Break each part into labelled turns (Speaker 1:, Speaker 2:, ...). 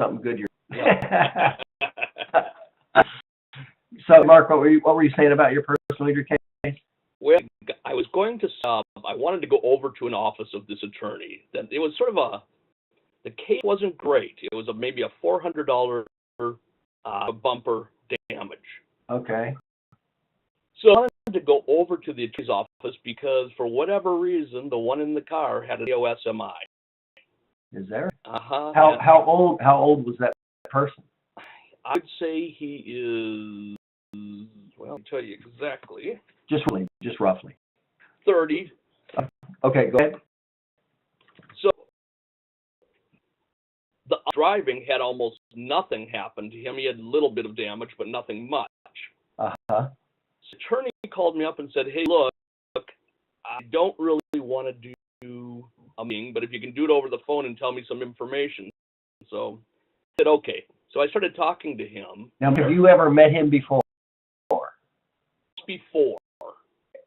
Speaker 1: something good.
Speaker 2: Yeah.
Speaker 1: So, Mark, what were you saying about your personal injury case?
Speaker 2: Well, I was going to I wanted to go over to an office of this attorney. That it was sort of the case wasn't great. It was maybe a $400 bumper damage.
Speaker 1: Okay.
Speaker 2: So I wanted to go over to the attorney's office because for whatever reason, the one in the car had an AOSMI.
Speaker 1: Is there?
Speaker 2: Uh-huh.
Speaker 1: How old was that person?
Speaker 2: I'd say he is, well, I'll tell you exactly.
Speaker 1: Just roughly.
Speaker 2: 30.
Speaker 1: Okay, go ahead.
Speaker 2: So the driving had almost nothing happen to him. He had a little bit of damage, but nothing much.
Speaker 1: Uh-huh.
Speaker 2: The attorney called me up and said, hey, look, I don't really want to do a meeting, but if you can do it over the phone and tell me some information. So I said, okay. So I started talking to him.
Speaker 1: Now, have you ever met him before?
Speaker 2: Before.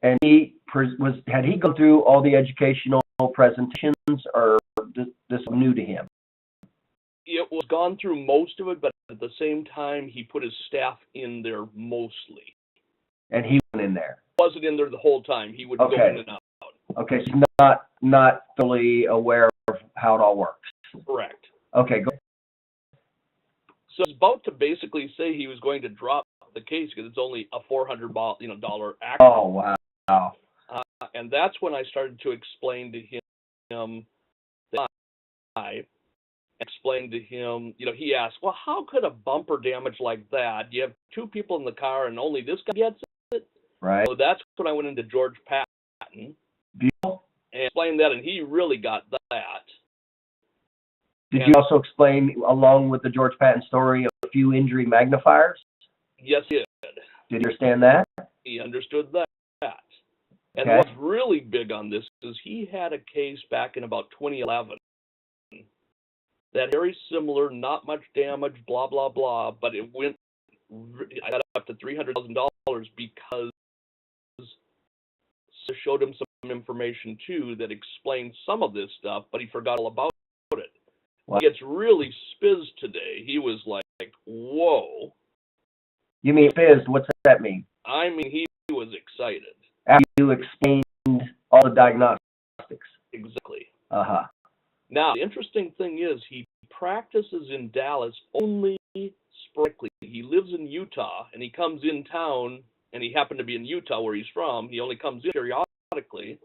Speaker 1: And had he gone through all the educational presentations, or this was new to him?
Speaker 2: It was gone through most of it, but at the same time, he put his staff in there mostly.
Speaker 1: And he went in there?
Speaker 2: Wasn't in there the whole time. He would go in and out.
Speaker 1: Okay, so not fully aware of how it all works.
Speaker 2: Correct.
Speaker 1: Okay, go.
Speaker 2: So I was about to basically say he was going to drop the case because it's only a $400 accident.
Speaker 1: Oh, wow.
Speaker 2: And that's when I started to explain to him that I explained to him, he asked, well, how could a bumper damage like that? You have two people in the car and only this guy gets it?
Speaker 1: Right.
Speaker 2: So that's when I went into George Patton
Speaker 1: Beautiful.
Speaker 2: and explained that, and he really got that.
Speaker 1: Did you also explain, along with the George Patton story, a few injury magnifiers?
Speaker 2: Yes, he did.
Speaker 1: Did you understand that?
Speaker 2: He understood that. And
Speaker 1: Okay.
Speaker 2: what's really big on this is he had a case back in about 2011 that very similar, not much damage, blah, blah, blah, but I got up to $300,000 because I showed him some information, too, that explained some of this stuff, but he forgot all about it. Wow. He gets really spizzed today. He was like, whoa.
Speaker 1: You mean spizzed? What's that mean?
Speaker 2: I mean, he was excited.
Speaker 1: After you explained all the diagnostics.
Speaker 2: Exactly.
Speaker 1: Uh-huh.
Speaker 2: Now, the interesting thing is he practices in Dallas only sporadically. He lives in Utah, and he comes in town, and he happened to be in Utah where he's from. He only comes in periodically.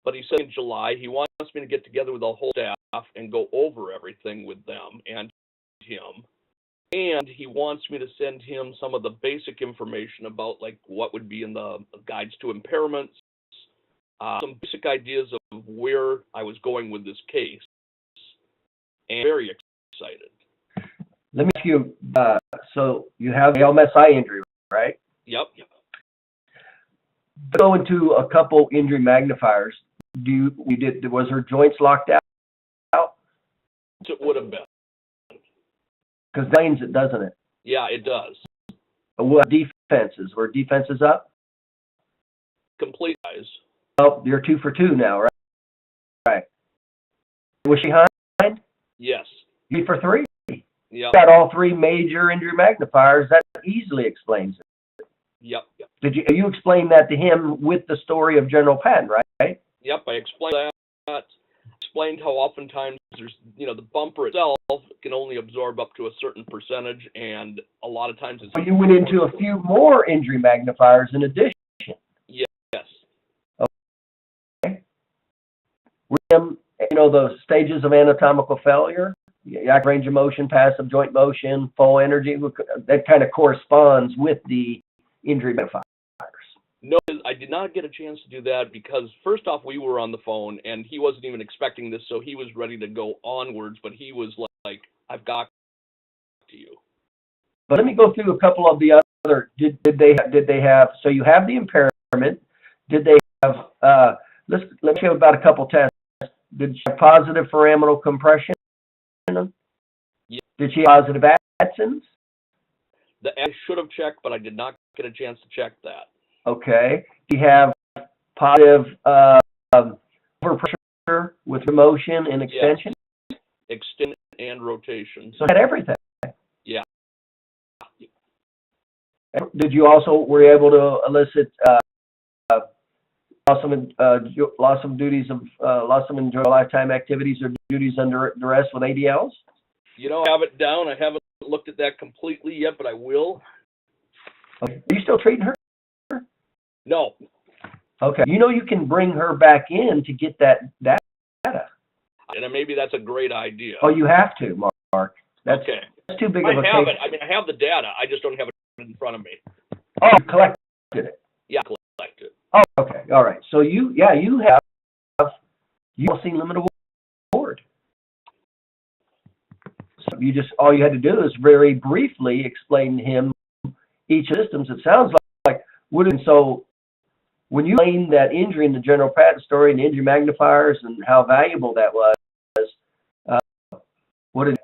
Speaker 2: But he said in July he wants me to get together with the whole staff and go over everything with them and him. And he wants me to send him some of the basic information about like what would be in the guides to impairments, some basic ideas of where I was going with this case. And very excited.
Speaker 1: Let me ask you, so you have the LMSI injury, right?
Speaker 2: Yep.
Speaker 1: Go into a couple injury magnifiers. Was her joints locked out?
Speaker 2: It would have been.
Speaker 1: Because that means it, doesn't it?
Speaker 2: Yeah, it does.
Speaker 1: What defenses? Were defenses up?
Speaker 2: Complete eyes.
Speaker 1: Oh, you're 2 for 2 now, right? Right. Was she behind?
Speaker 2: Yes.
Speaker 1: 3 for 3?
Speaker 2: Yep.
Speaker 1: Got all 3 major injury magnifiers. That easily explains it.
Speaker 2: Yep.
Speaker 1: Did you explain that to him with the story of General Patton, right?
Speaker 2: Yep, I explained that. Explained how oftentimes there's, the bumper itself can only absorb up to a certain percentage, and a lot of times it's...
Speaker 1: So you went into a few more injury magnifiers in addition.
Speaker 2: Yes.
Speaker 1: Okay. The stages of anatomical failure, active range of motion, passive joint motion, full energy, that kind of corresponds with the injury magnifiers.
Speaker 2: No, I did not get a chance to do that because, first off, we were on the phone, and he wasn't even expecting this, so he was ready to go onwards, but he was like, I've got to you.
Speaker 1: But let me go through a couple of the other, did they have, so you have the impairment, did they have, let's give about a couple tests. Did she have positive foraminal compression?
Speaker 2: Yeah.
Speaker 1: Did she have positive Adsons?
Speaker 2: I should have checked, but I did not get a chance to check that.
Speaker 1: Okay. Do you have positive overpressure with motion and extension?
Speaker 2: Yes. Extend and rotation.
Speaker 1: So he had everything.
Speaker 2: Yeah.
Speaker 1: Did you also were you able to elicit lost some duties of lost some enjoyable lifetime activities or duties under duress with ADLs?
Speaker 2: You know, I have it down. I haven't looked at that completely yet, but I will.
Speaker 1: Okay. Are you still treating her?
Speaker 2: No.
Speaker 1: Okay. You know you can bring her back in to get that data.
Speaker 2: And maybe that's a great idea.
Speaker 1: Oh, you have to, Mark. That's,
Speaker 2: okay.
Speaker 1: That's too big
Speaker 2: I
Speaker 1: of a
Speaker 2: have
Speaker 1: case.
Speaker 2: it. I mean, I have the data. I just don't have it in front of me.
Speaker 1: Oh, you collected it.
Speaker 2: Yeah, collected.
Speaker 1: Oh, okay. All right. So you have seen limited award. So all you had to do is very briefly explain to him each systems. It sounds like so when you explained that injury in the general practice story and the injury magnifiers and how valuable that was, what did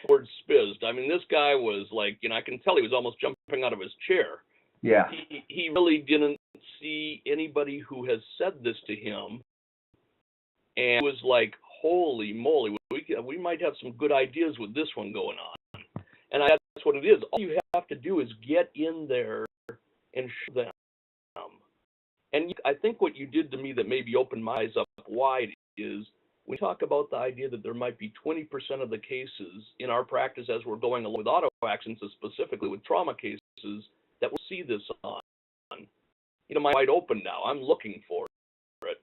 Speaker 2: word spizzed. I mean, this guy was like, I can tell he was almost jumping out of his chair.
Speaker 1: Yeah.
Speaker 2: He really didn't see anybody who has said this to him, and it was like, holy moly, we might have some good ideas with this one going on. And that's what it is. All you have to do is get in there and show them. And I think what you did to me that maybe opened my eyes up wide is we talk about the idea that there might be 20% of the cases in our practice as we're going along with auto accidents, specifically with trauma cases, that we'll see this on. My wide open now. I'm looking for it.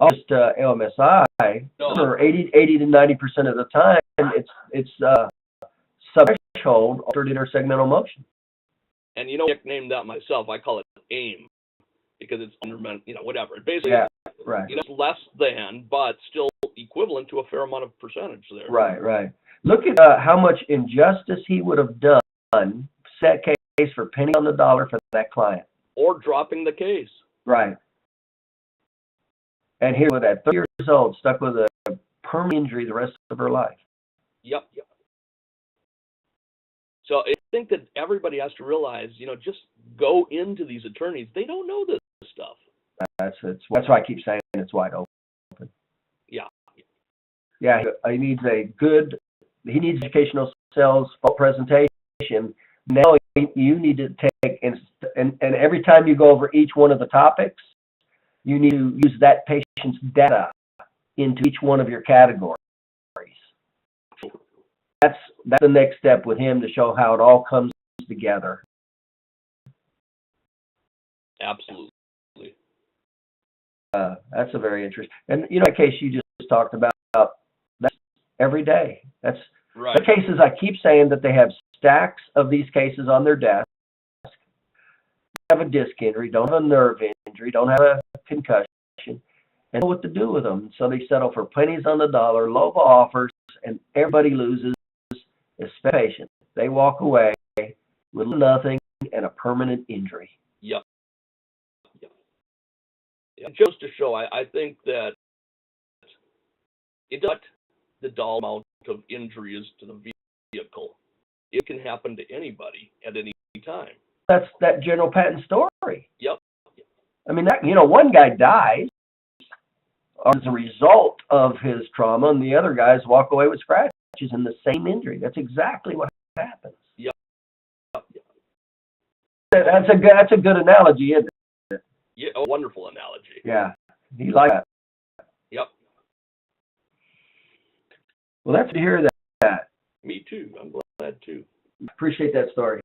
Speaker 1: Oh, just LMSI.
Speaker 2: No.
Speaker 1: For 80 to 90% of the time, it's sub-threshold altered intersegmental motion.
Speaker 2: And I nicknamed that myself. I call it AIM because it's under, whatever. Basically,
Speaker 1: right.
Speaker 2: It's less than, but still equivalent to a fair amount of percentage there.
Speaker 1: Right. Look at how much injustice he would have done, set case for penny on the dollar for that client.
Speaker 2: Or dropping the case.
Speaker 1: Right. And here with that 30 years old, stuck with a permanent injury the rest of her life.
Speaker 2: Yep. So I think that everybody has to realize, just go into these attorneys. They don't know this stuff.
Speaker 1: That's why I keep saying it's wide open.
Speaker 2: Yeah.
Speaker 1: Yeah, he needs educational sales presentation. Now you need to take, and every time you go over each one of the topics, you need to use that patient's data into each one of your categories. That's the next step with him to show how it all comes together.
Speaker 2: Absolutely.
Speaker 1: That's a very interesting, and that case you just talked about, that's every day. That's
Speaker 2: right.
Speaker 1: The cases I keep saying that they have stacks of these cases on their desk. Have a disc injury, don't have a nerve injury, don't have a concussion, and know what to do with them. So they settle for pennies on the dollar, low offers, and everybody loses, especially patients. They walk away with nothing and a permanent injury.
Speaker 2: Yep. Just to show, I think that it does the dollar amount of injury is to the vehicle. It can happen to anybody at any time.
Speaker 1: That's that general patent story.
Speaker 2: Yep.
Speaker 1: I mean, one guy dies as a result of his trauma, and the other guys walk away with scratches in the same injury. That's exactly what happens.
Speaker 2: Yep.
Speaker 1: That's a good analogy, isn't it?
Speaker 2: Yeah, a wonderful analogy.
Speaker 1: Yeah, he liked that.
Speaker 2: Yep.
Speaker 1: Well, that's to hear that.
Speaker 2: Me too. I'm glad too.
Speaker 1: Appreciate that story.